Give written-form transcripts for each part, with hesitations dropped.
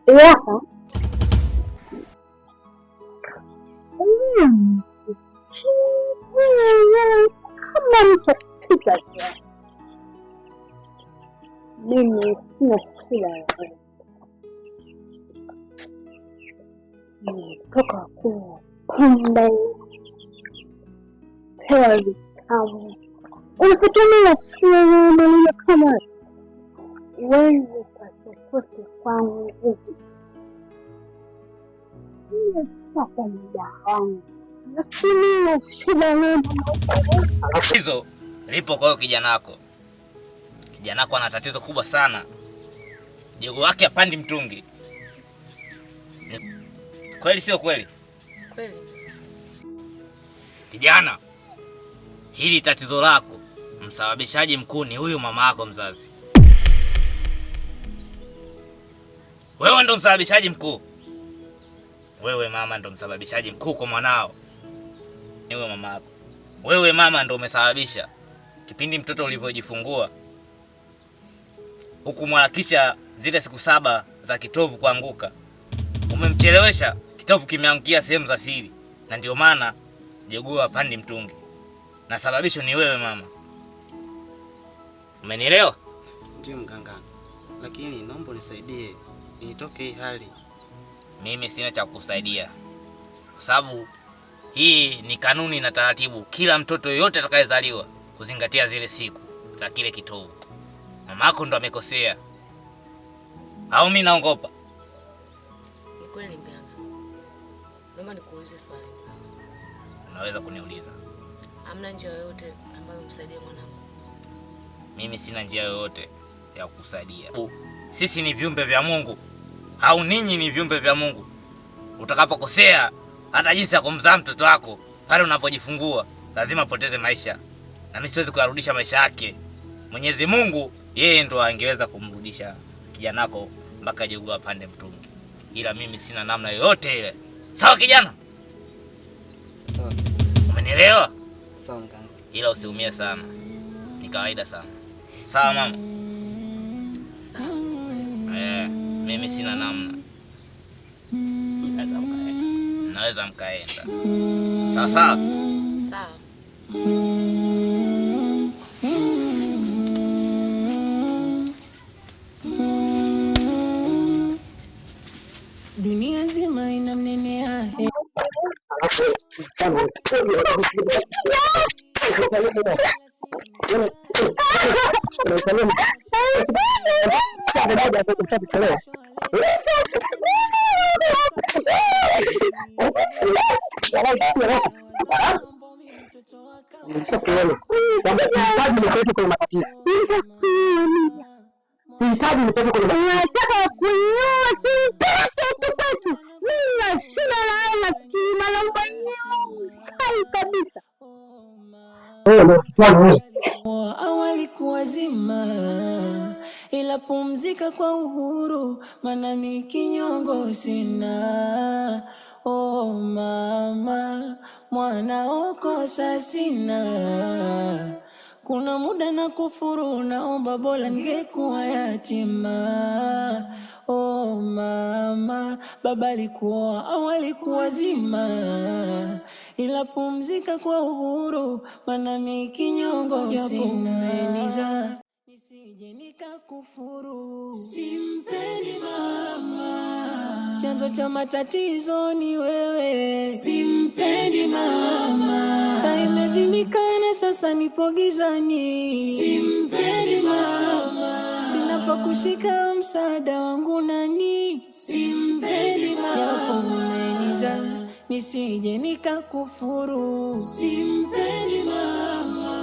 Yaka. Kama mtakika mimi sina kila toka kuwa pombe hewa vitamu unapotumia sio maneno kama wewe pasokote kwangu hivi hiyo sasa muda wangu lakini shida nini hizo lipo. Kwa hiyo kijanako ana tatizo kubwa sana, jogo wake hapandi mtungi. Kweli sio kweli? Kweli. Kijana, hili tatizo lako msababishaji mkuu ni huyu mama yako mzazi. Wewe ndo msababishaji mkuu. Wewe mama ndo msababishaji mkuu kwa mwanao. Wewe mama yako. Wewe mama ndo umesababisha kipindi mtoto ulivyojifungua hukumharakisha zile siku 7 za kitovu kuanguka. Umemchelewesha, kitovu kimeangukia sehemu za siri, na ndio maana jogoo hapandi mtungi. Na sababisho ni wewe mama. Umenielewa? Ndio mganga. Lakini naomba unisaidie nitoke hii hali. Mimi sina cha kukusaidia. Kwa sababu hii ni kanuni na taratibu. Kila mtoto yote atakayezaliwa kuzingatia zile siku za kile kitovu. Mamako ndo amekosea. Au mimi naongopa? Ni kweli mganga. Naomba nikuulize swali mganga. Unaweza kuniuliza. Hamna njia yoyote ambayo msaidie mwanangu? Mimi sina njia yoyote ya kukusaidia. Sisi ni viumbe vya Mungu. Au ninyi ni viumbe vya Mungu. Utakapokosea hata jinsi ya kumzaa mtoto wako pale unapojifungua lazima poteze maisha. Na mimi siwezi kuyarudisha maisha yake. Mwenyezi Mungu yeye ndo angeweza kumrudisha kijanako mpaka jogoo apande mtungi. Ila mimi sina namna yoyote ile. Sawa kijana? Sawa. Umenielewa? Sawa mganga. Ila usiumie sana. Ni kawaida sana. Sawa mama? Sawa. Mimi sina namna. Naweza mkaenda. Sawa sawa? Sawa. Dunia nzima inamnenea nataka kunyua simpete mimi sina laana kimalamba sai kabisa. awali kuwazima ila pumzika kwa uhuru maana mimi kinyongo sina. Oh mama mwanao kosa sina, kuna muda na kufuru naomba bora ningekuwa yatima. Oh mama baba alikuoa awali kuwazima ila pumzika kwa uhuru maana mimi kinyongo sina. Nisije nikakufuru, simpendi mama, chanzo cha matatizo ni wewe, simpendi mama, taimezimikana sasa nipo gizani, simpendi mama, sina pa kushika msaada wangu nani, simpendi mama, yapo umeniza nisije nikakufuru, simpendi mama,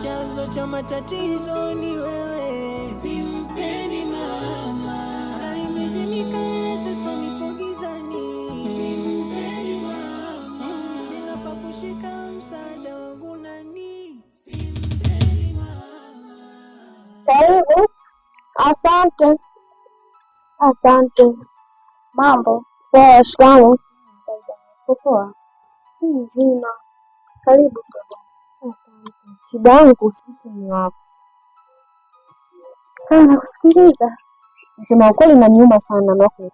chanzo cha matatizo ni wewe, simpendi mama, taimezimikana sasa nipo gizani, simpendi mama, sina pa kushika msaada wangu nani, simpendi mama. Karibu. Asante. Mambo poa? Shikamoo. Poa. Nzima. Karibu. Asante. Shida yangu sisi ni wapo. Nakusikiliza. Sema ukweli inaniuma sana nako.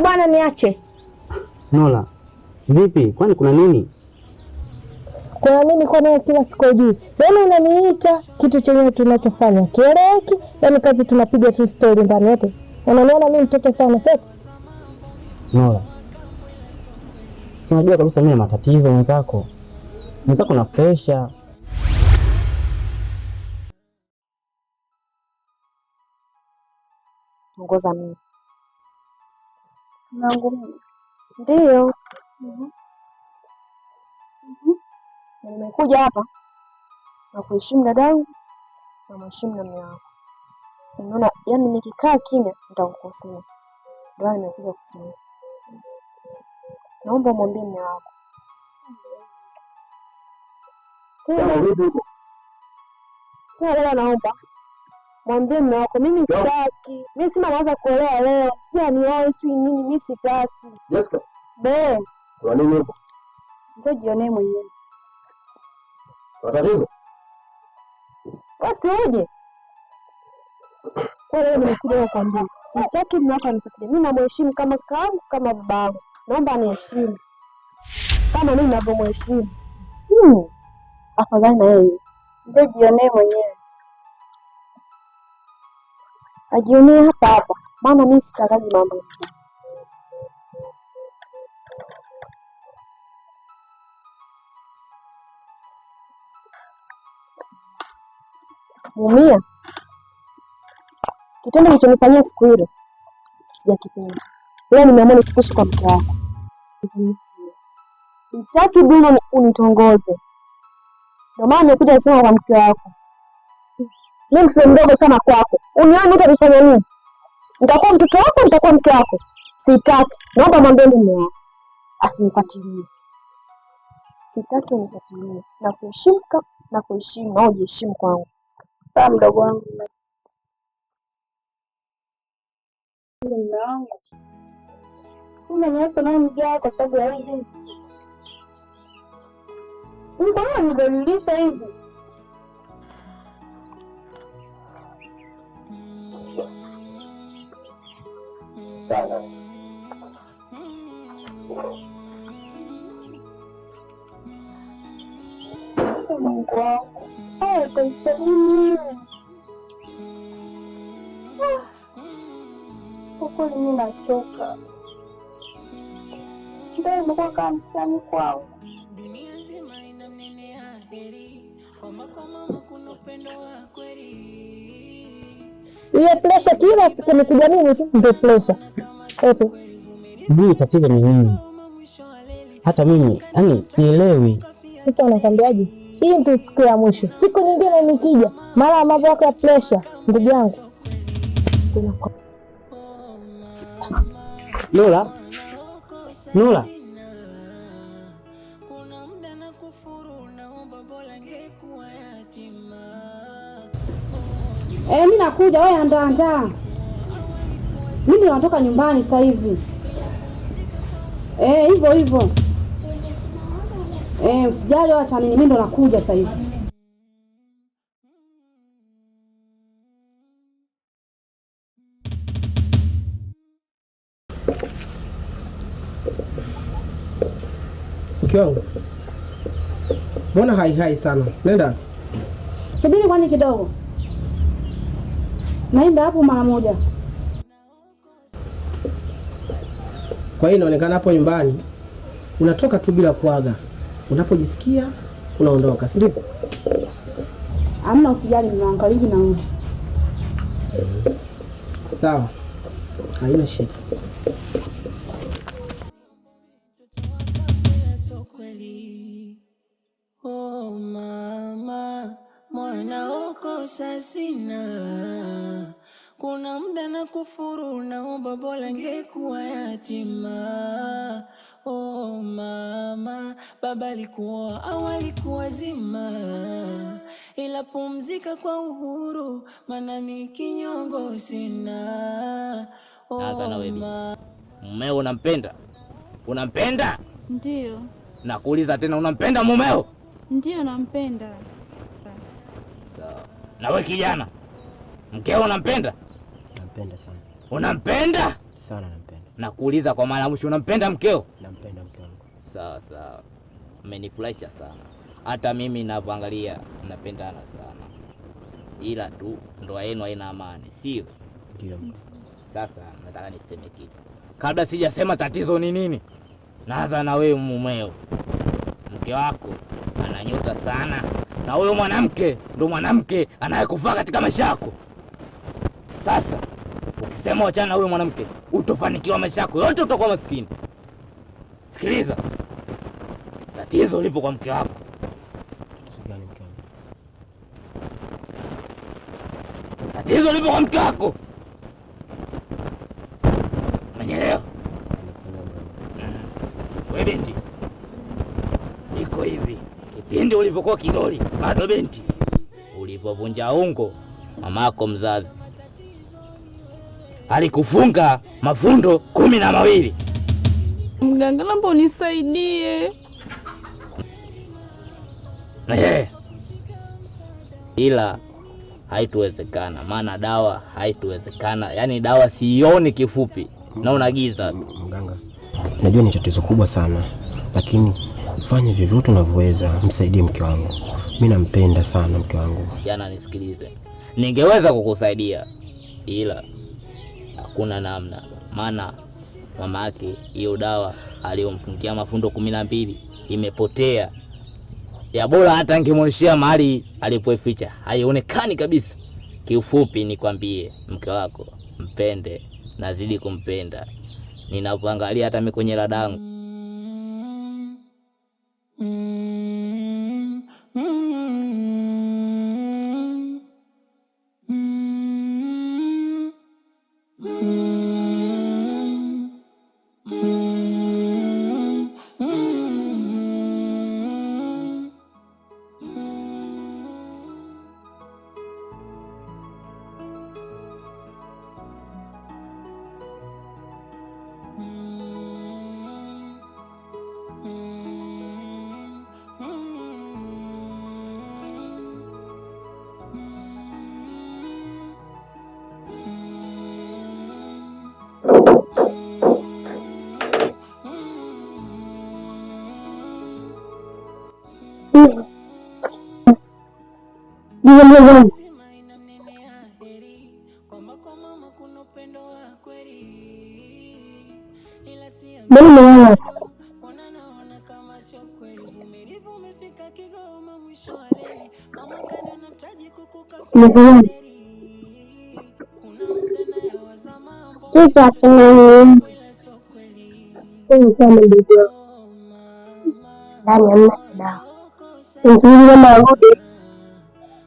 Bwana niache. Nola, vipi? Kwani kuna nini? Kuna nini kwa nini kila siku hivi? Yaani unaniita kitu chenye tunachofanya kieleweki, yaani kazi tunapiga tu story ndani yote. Unaniona mimi mtoto sana sasa? Nola, si unajua kabisa mimi na matatizo mwenzako na pressure. Ngoza mimi. Nangu mimi. Ndio. Nimekuja hapa na kuheshimu dadangu na mheshimu na mume wangu. Unaona, yaani nikikaa kimya nitakukosea. Ndio nimekuja kusema. Naomba mwambie mume wako. Naomba mwambie mume wako mimi sitaki. Mimi sina mawazo kuolewa leo. Sija nioe si nini, mimi sitaki. Jessica. Kwa nini huko? Ndio jionee mwenyewe. Tatizo? Basi uje. Kwa leo nimekuja kukwambia. Sitaki mume wako anifuatilie. Mimi namheshimu kama kakaangu, kama babangu. Naomba aniheshimu. Kama mimi ninavyomheshimu. Afadhali na yeye. Ndio jionee mwenyewe. Ajionee hapa. Maana mimi sitakaji mambo. Mumia. Kitendo nilichonifanyia siku ile sijakipenda. Leo nimeamua nikupishe kwa mke wako. Sitaki bila unitongoze. Ndio maana nimekuja kusema kwa mke wako. Mimi mtoto mdogo sana kwako. Unione utanifanya nini? Nitakuwa mtoto wako, nitakuwa mke wako. Sitaki. Naomba mwambie mume wako asinifuatilie. Sitaki unifuatilie. Na kuheshimu na ujiheshimu kwangu. Sawa mdogo wangu. Mume wangu. Umeniacha na mjaa kwa sababu ya hivi. Mbona nidhalilisha hivi? Sana. Mungu wangu. Kanisaidia. Kwa kweli mimi nachoka. Ndio nimekuwa kanisani kwao. Dunia nzima inamnenea heri, kwamba kwa mama kuna upendo wa kweli. Ile pressure kila siku nikija mimi tu ndio pressure. Eti Ndio tatizo ni nini? Hata mimi, yani sielewi. sasa unakwambiaje? Hii ndio siku ya mwisho. Siku nyingine nikija, mara mambo yako ya pressure, ndugu yangu. Nola. Kuna muda na kufuru, naomba bora ngekuwa yatima. Mimi nakuja, wewe andaa. Mimi ndio natoka nyumbani sasa hivi. Hivyo. Usijali acha nini, mimi ndo nakuja sasa hivi. Mke wangu. Mbona hai sana? Nenda. Subiri kwani kidogo. Naenda hapo mara moja. Kwa hiyo inaonekana hapo nyumbani unatoka tu bila kuaga. Unapojisikia unaondoka, si ndio? Hamna, usijali, ninaangalia narudi. Sawa. Haina shida. Oh mama, mwana ukosa sina. Kuna muda na kufuru, naomba bora ngekuwa yatima. Oh mama, baba alikuwa awali kuwa zima, ila pumzika kwa uhuru, maana mimi kinyongo sina. Mumeo unampenda? Unampenda? Ndio. Nakuuliza tena, unampenda mumeo? Ndio nampenda. Sawa. Na wewe kijana, Mkeo unampenda? Nampenda sana. Unampenda? Sana nampenda. Nakuuliza kwa mara mwisho, unampenda mkeo? Nampenda mke wangu. Sawa sawa. Umenifurahisha sana. Hata mimi ninavyoangalia napendana sana. Ila tu ndoa yenu haina amani, sio? Ndio mke. Sasa nataka niseme kitu. Kabla sijasema tatizo ni nini, naanza na wewe mumeo. Mke wako ana nyota sana, na huyo mwanamke ndo mwanamke anayekufaa katika maisha yako. Sasa ukisema achana na huyo mwanamke, utofanikiwa maisha yako yote, utakuwa maskini. Sikiliza, tatizo lipo kwa mke wako. Gani mke wangu? Tatizo lipo kwa mke wako. Umeelewa? Wewe binti, iko hivi. Kipindi ulipokuwa kidoli bado binti, ulipovunja ungo, mamako mzazi alikufunga mafundo 12. Mganga, naomba unisaidie. Ila haituwezekana, maana dawa haituwezekana. Yaani dawa sioni, kifupi na unagiza. Mganga, najua ni tatizo kubwa sana, lakini fanya vyovyote unavyoweza, msaidie mke wangu. Mimi nampenda sana mke wangu. Jana nisikilize, ningeweza kukusaidia ila hakuna namna, maana mama yake hiyo dawa aliyomfungia mafundo 12 imepotea. Ya bora hata ningemwonyeshia mahali alipoificha, haionekani kabisa. Kiufupi nikwambie, mke wako mpende, nazidi kumpenda. Ninapoangalia hata mimi kwenye radangu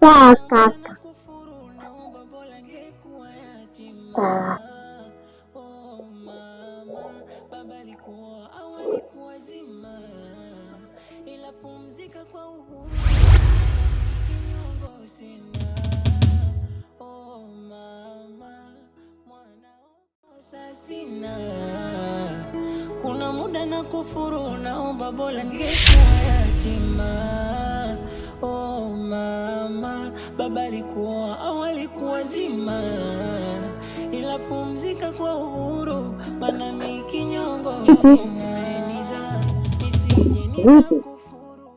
Sawa kaka. Kuna muda na kufuru, naomba bora ningekuwa yatima. Oh mama, baba alikuwa au alikuwa zima, ila pumzika kwa uhuru, maana mimi kinyongo sina niza nisije nikakufuru.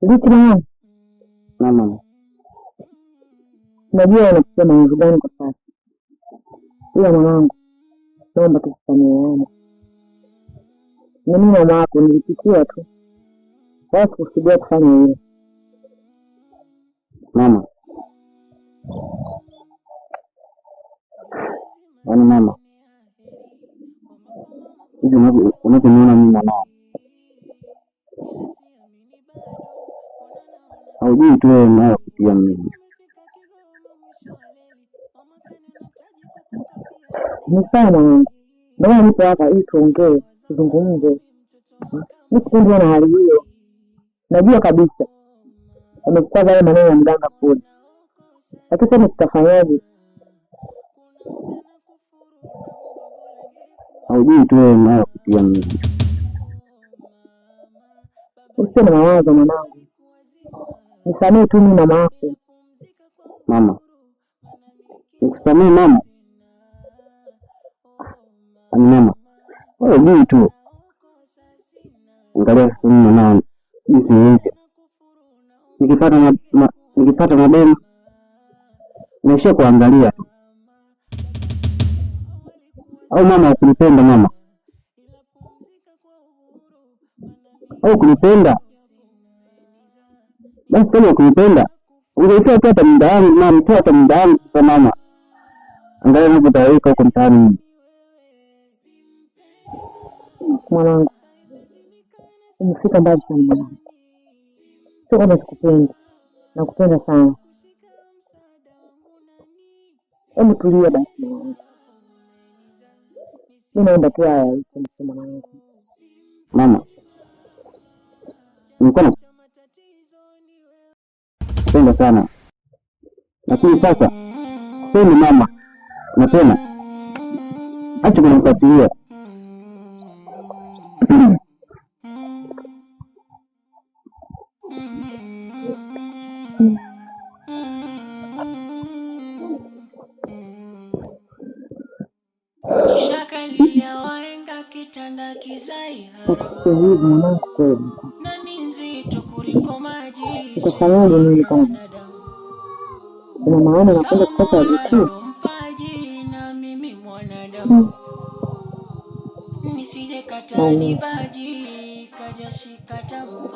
Liti mama. Mama. Najua unapitia mambo gani kwa sasa. Ila mwanangu, naomba tusameheane. Na mimi mama yako nilipitia tu. Basi kusudia kufanya hilo. Mama. Yaani mama. Hivi unaponiona mimi mwanao. Haujui tu wewe nayo kupitia mimi. Ni sawa mwanangu. Ndio nipo hapa ili tuongee, tuzungumze. Nikundi na hali hiyo. Najua kabisa. Amekuwa yale maneno ya mganga kule. Lakini sasa tutafanyaje? Haujui tu wewe nayo kupitia mimi. Usiwe na mawazo mwanangu. Nisamehe tu mimi mama yako. Mama, nikusamehe mama? Ani mama, wewe juu tu. Angalia sasa mimi mwanao jinsi nilivyo. Nikipata mademu naishia kuangalia tu. Au mama ukunipenda mama? Au kunipenda? Basi kama ukunipenda ungetoa hata muda wangu mama, toa hata muda wangu sasa mama. Angalia ninapotaweka huko mtaani. Mwanangu, umefika mbali sana mwanangu. Sio kama sikupenda. Nakupenda sana. Hebu tulia basi mwanangu. Mimi naomba tu haya usimseme mwanangu. Mama, nilikuwa nakupenda sana. Lakini sasa sipendi mama. Na tena acha kunifuatilia. Nishakalia waenga kitanda kizaihara Mwanangu kweli. na ni nzito kuliko maji. Utafanyaje mimi kama? Kuna maana napenda kupata wajukuu. Mpaji na mimi mwanadamu nisije kata dibaji kaja shika tamu.